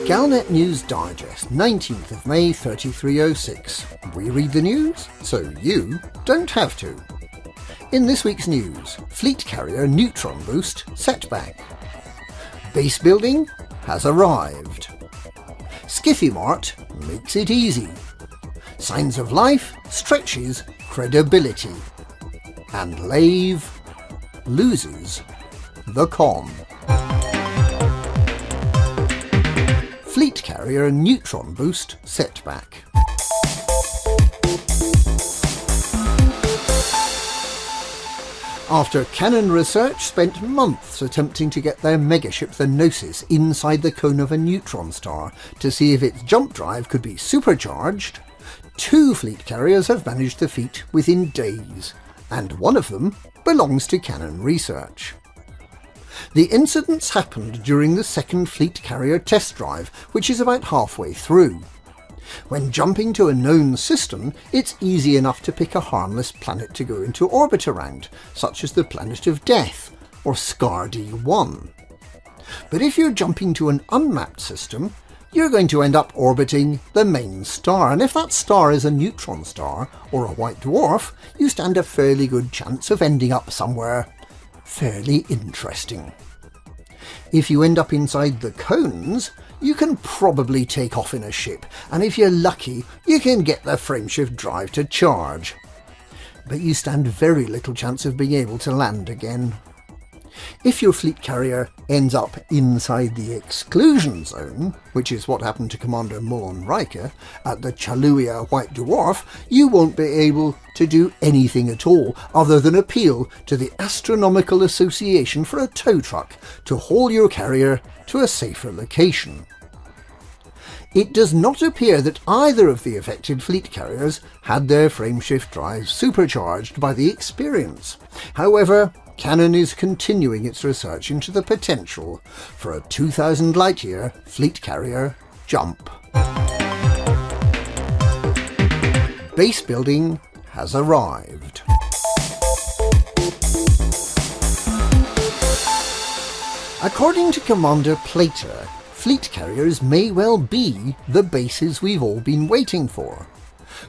Galnet News Digest, 19th of May 3306. We read the news, so you don't have to. In this week's news, fleet carrier Neutron-Boost Setback. Base building has arrived. Skiffy-Mart makes it easy. Signs of life stretches credibility. And Lave loses the con. Fleet carrier Neutron-Boost Setback. After Canon Research spent months attempting to get their megaship the Gnosis inside the cone of a neutron star to see if its jump drive could be supercharged, 2 fleet carriers have managed the feat within days, and one of them belongs to Canon Research. The incidents happened during the second fleet carrier test drive, which is about halfway through. When jumping to a known system, it's easy enough to pick a harmless planet to go into orbit around, such as the planet of Death, or Scar-D1. But if you're jumping to an unmapped system, you're going to end up orbiting the main star, and if that star is a neutron star or a white dwarf, you stand a fairly good chance of ending up somewhere fairly interesting. If you end up inside the cones, you can probably take off in a ship, and if you're lucky, you can get the frameshift drive to charge. But you stand very little chance of being able to land again. If your fleet carrier ends up inside the exclusion zone, which is what happened to Commander Mullen Riker at the Chalua White Dwarf, you won't be able to do anything at all other than appeal to the Astronomical Association for a tow truck to haul your carrier to a safer location. It does not appear that either of the affected fleet carriers had their frameshift drives supercharged by the experience. However, Canon is continuing its research into the potential for a 2,000 light-year fleet carrier jump. Base building has arrived. According to Commander Plater, fleet carriers may well be the bases we've all been waiting for.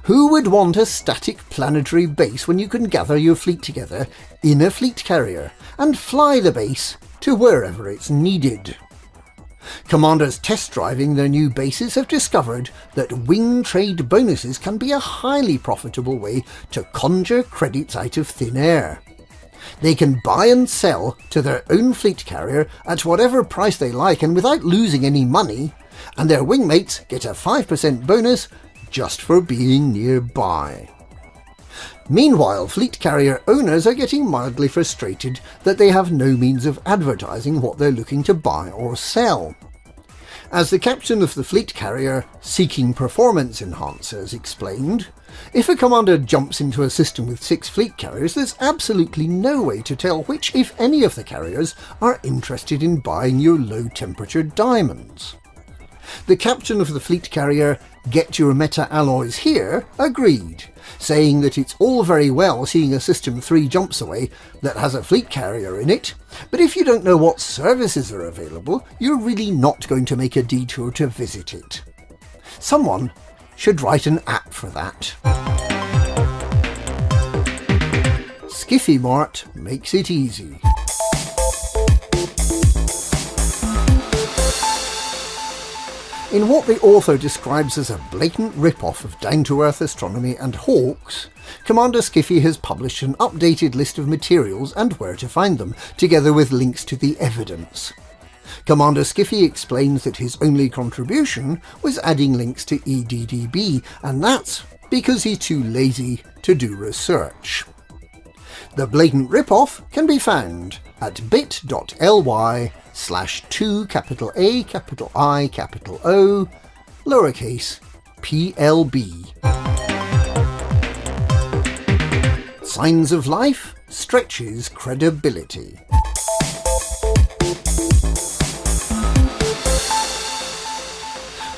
Who would want a static planetary base when you can gather your fleet together in a fleet carrier and fly the base to wherever it's needed? Commanders test driving their new bases have discovered that wing trade bonuses can be a highly profitable way to conjure credits out of thin air. They can buy and sell to their own fleet carrier at whatever price they like and without losing any money, and their wingmates get a 5% bonus just for being nearby. Meanwhile, fleet carrier owners are getting mildly frustrated that they have no means of advertising what they're looking to buy or sell. As the captain of the fleet carrier seeking performance enhancers explained, if a commander jumps into a system with 6 fleet carriers, there's absolutely no way to tell which, if any, of the carriers are interested in buying your low-temperature diamonds. The captain of the fleet carrier Get Your Meta-Alloys Here agreed, saying that it's all very well seeing a system 3 jumps away that has a fleet carrier in it, but if you don't know what services are available, you're really not going to make a detour to visit it. Someone should write an app for that. Skiffy-Mart makes it easy. In what the author describes as a blatant rip-off of down-to-earth astronomy and hawks, Commander Skiffy has published an updated list of materials and where to find them, together with links to the evidence. Commander Skiffy explains that his only contribution was adding links to EDDB, and that's because he's too lazy to do research. The blatant rip-off can be found at bit.ly/2A-I-O lowercase PLB. Signs of life stretches credibility.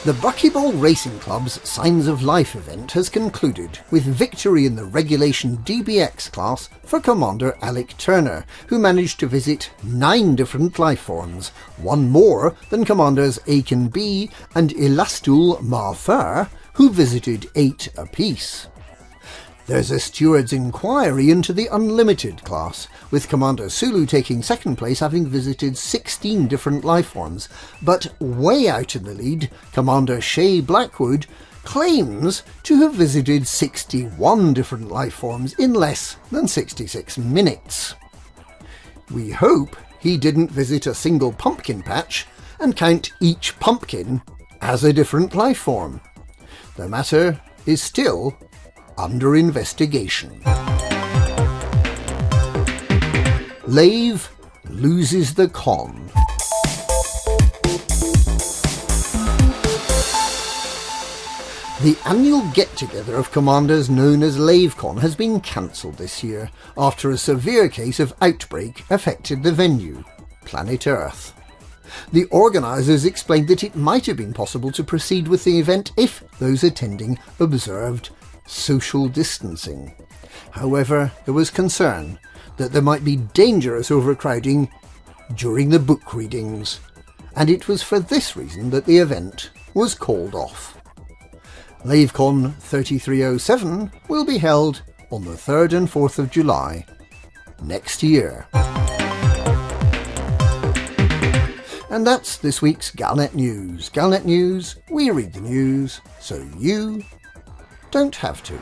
The Buckyball Racing Club's Signs of Life event has concluded with victory in the Regulation DBX class for Commander Alec Turner, who managed to visit 9 different life forms, one more than Commanders Aiken B and Elastul Marthar, who visited 8 apiece. There's a steward's inquiry into the Unlimited class, with Commander Sulu taking second place, having visited 16 different lifeforms, but way out in the lead, Commander Shay Blackwood claims to have visited 61 different lifeforms in less than 66 minutes. We hope he didn't visit a single pumpkin patch and count each pumpkin as a different lifeform. The matter is still under investigation. Lave Loses the Con. The annual get-together of commanders known as Lavecon has been cancelled this year after a severe case of outbreak affected the venue, planet Earth. The organisers explained that it might have been possible to proceed with the event if those attending observed social distancing. However, there was concern that there might be dangerous overcrowding during the book readings, and it was for this reason that the event was called off. Lavecon 3307 will be held on the 3rd and 4th of July next year. And that's this week's Galnet News. Galnet News, we read the news so you don't have to.